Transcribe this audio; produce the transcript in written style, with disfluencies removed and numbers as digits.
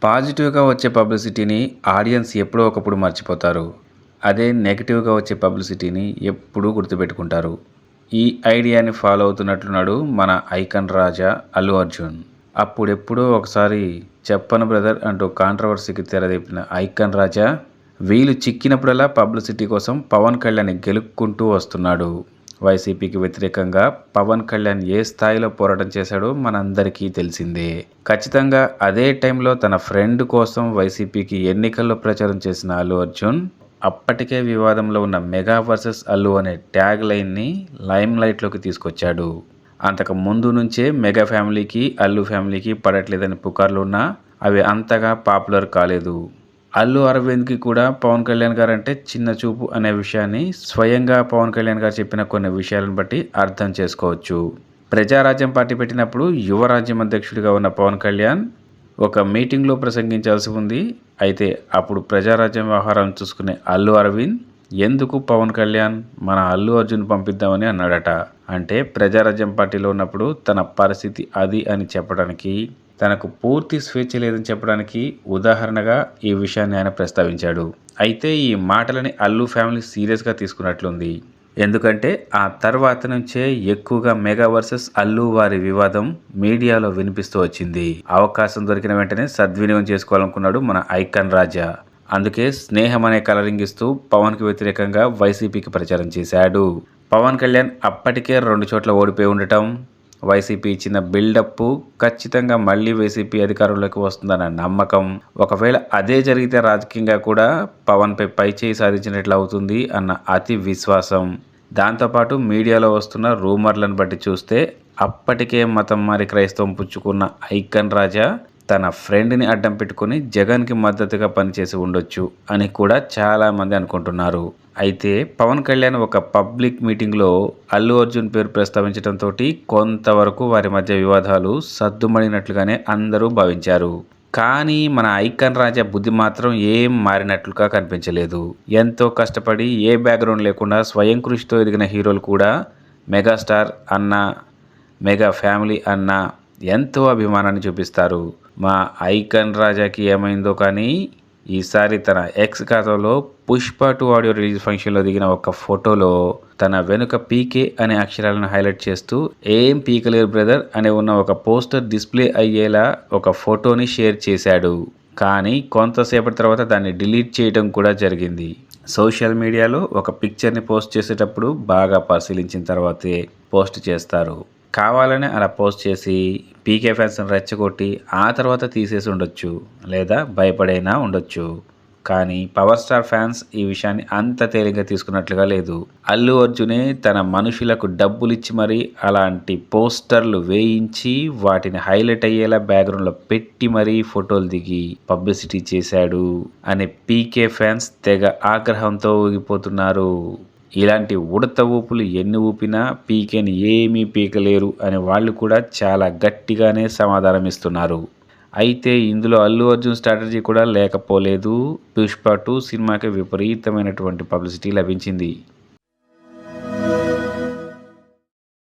పాజిటివ్‌గా వచ్చే పబ్లిసిటీని ఆడియన్స్ ఎప్పుడో ఒకప్పుడు మర్చిపోతారు. అదే నెగెటివ్‌గా వచ్చే పబ్లిసిటీని ఎప్పుడూ గుర్తుపెట్టుకుంటారు. ఈ ఐడియాని ఫాలో అవుతున్నట్లున్నాడు మన ఐకాన్ రాజా అల్లు అర్జున్. అప్పుడెప్పుడో ఒకసారి 'చెప్పను బ్రదర్' అంటూ కాంట్రవర్సీకి తెరలేపిన ఐకాన్ రాజా వీలు చిక్కినప్పుడల్లా పబ్లిసిటీ కోసం పవన్ కళ్యాణ్‌ని గెలుక్కుంటూ వస్తున్నాడు. వైసీపీకి వ్యతిరేకంగా పవన్ కళ్యాణ్ ఏ స్థాయిలో పోరాటం చేశాడో మనందరికీ తెలిసిందే. ఖచ్చితంగా అదే టైంలో తన ఫ్రెండ్ కోసం వైసీపీకి ఎన్నికల్లో ప్రచారం చేసిన అల్లు అర్జున్ అప్పటికే వివాదంలో ఉన్న మెగా వర్సెస్ అల్లు అనే ట్యాగ్ లైన్ని లైమ్ లైట్లోకి తీసుకొచ్చాడు. అంతకు ముందు నుంచే మెగా ఫ్యామిలీకి అల్లు ఫ్యామిలీకి పడట్లేదని పుకార్లున్నా అవి అంతగా పాపులర్ కాలేదు. అల్లు అరవింద్కి కూడా పవన్ కళ్యాణ్ గారు అంటే చిన్న చూపు అనే విషయాన్ని స్వయంగా పవన్ కళ్యాణ్ గారు చెప్పిన కొన్ని విషయాలను బట్టి అర్థం చేసుకోవచ్చు. ప్రజారాజ్యం పార్టీ పెట్టినప్పుడు యువరాజ్యం అధ్యక్షుడిగా ఉన్న పవన్ కళ్యాణ్ ఒక మీటింగ్లో ప్రసంగించాల్సి ఉంది. అయితే అప్పుడు ప్రజారాజ్యం వ్యవహారాలను చూసుకునే అల్లు అరవింద్ ఎందుకు పవన్ కళ్యాణ్ మన అల్లు అర్జున్ పంపిద్దామని అన్నాడట. అంటే ప్రజారాజ్యం పార్టీలో ఉన్నప్పుడు తన పరిస్థితి అది అని చెప్పడానికి, తనకు పూర్తి స్వేచ్ఛ లేదని చెప్పడానికి ఉదాహరణగా ఈ విషయాన్ని ఆయన ప్రస్తావించాడు. అయితే ఈ మాటలని అల్లు ఫ్యామిలీ సీరియస్గా తీసుకున్నట్లుంది. ఎందుకంటే ఆ తర్వాత నుంచే ఎక్కువగా మెగా వర్సెస్ అల్లు వారి వివాదం మీడియాలో వినిపిస్తూ వచ్చింది. అవకాశం దొరికిన వెంటనే సద్వినియోగం చేసుకోవాలనుకున్నాడు మన ఐకాన్ రాజా. అందుకే స్నేహం అనే కలరింగ్ ఇస్తూ పవన్కి వ్యతిరేకంగా వైసీపీకి ప్రచారం చేశాడు. పవన్ కళ్యాణ్ అప్పటికే 2 చోట్ల ఓడిపోయి ఉండటం, వైసీపీ ఇచ్చిన బిల్డప్ ఖచ్చితంగా మళ్ళీ వైసీపీ అధికారంలోకి వస్తుందన్న నమ్మకం, ఒకవేళ అదే జరిగితే రాజకీయంగా కూడా పవన్పై పైచేయి సాధించినట్లు అవుతుంది అన్న అతి విశ్వాసం, దాంతోపాటు మీడియాలో వస్తున్న రూమర్లను బట్టి చూస్తే అప్పటికే మతం మారి క్రైస్తవం పుచ్చుకున్న ఐకాన్ రాజా తన ఫ్రెండ్ని అడ్డం పెట్టుకుని జగన్కి మద్దతుగా పనిచేసి ఉండొచ్చు అని కూడా చాలామంది అనుకుంటున్నారు. అయితే పవన్ కళ్యాణ్ ఒక పబ్లిక్ మీటింగ్లో అల్లు అర్జున్ పేరు ప్రస్తావించడంతో కొంతవరకు వారి మధ్య వివాదాలు సద్దుమణినట్లుగానే అందరూ భావించారు. కానీ మన ఐకాన్ రాజా బుద్ధి మాత్రం ఏం మారినట్లుగా కనిపించలేదు. ఎంతో కష్టపడి ఏ బ్యాక్గ్రౌండ్ లేకుండా స్వయం కృషితో ఎదిగిన హీరోలు కూడా మెగాస్టార్ అన్న, మెగా ఫ్యామిలీ అన్న ఎంతో అభిమానాన్ని చూపిస్తారు. మా ఐకాన్ రాజాకి ఏమైందో కానీ ఈసారి తన ఎక్స్ ఖాతాలో పుష్ప 2 ఆడియో రిలీజ్ ఫంక్షన్లో దిగిన ఒక ఫోటోలో తన వెనుక పీకే అనే అక్షరాలను హైలైట్ చేస్తూ ఏం పీకలేరు బ్రదర్ అనే ఉన్న ఒక పోస్టర్ డిస్ప్లే అయ్యేలా ఒక ఫోటోని షేర్ చేశాడు. కానీ కొంతసేపటి తర్వాత దాన్ని డిలీట్ చేయడం కూడా జరిగింది. సోషల్ మీడియాలో ఒక పిక్చర్ని పోస్ట్ చేసేటప్పుడు బాగా పరిశీలించిన తర్వాతే పోస్ట్ చేస్తారు. కావాలనే అలా పోస్ట్ చేసి పీకే ఫ్యాన్స్ని రెచ్చగొట్టి ఆ తర్వాత తీసేసి ఉండొచ్చు, లేదా భయపడైనా ఉండొచ్చు. కానీ పవర్ స్టార్ ఫ్యాన్స్ ఈ విషయాన్ని అంత తేలిగ్గా తీసుకున్నట్లుగా లేదు. అల్లు అర్జునే తన మనుషులకు డబ్బులిచ్చి మరీ అలాంటి పోస్టర్లు వేయించి వాటిని హైలైట్ అయ్యేలా బ్యాక్గ్రౌండ్లో పెట్టి మరీ ఫోటోలు దిగి పబ్లిసిటీ చేశాడు అని పీకే ఫ్యాన్స్ తెగ ఆగ్రహంతో ఊగిపోతున్నారు. ఇలాంటి ఉడత ఊపులు ఎన్ని ఊపినా పీకేని ఏమీ పీకలేరు అనే వాళ్ళు కూడా చాలా గట్టిగానే సమాధానం ఇస్తున్నారు. అయితే ఇందులో అల్లు అర్జున్ స్ట్రాటజీ కూడా లేకపోలేదు. పుష్ప 2 సినిమాకి విపరీతమైనటువంటి పబ్లిసిటీ లభించింది.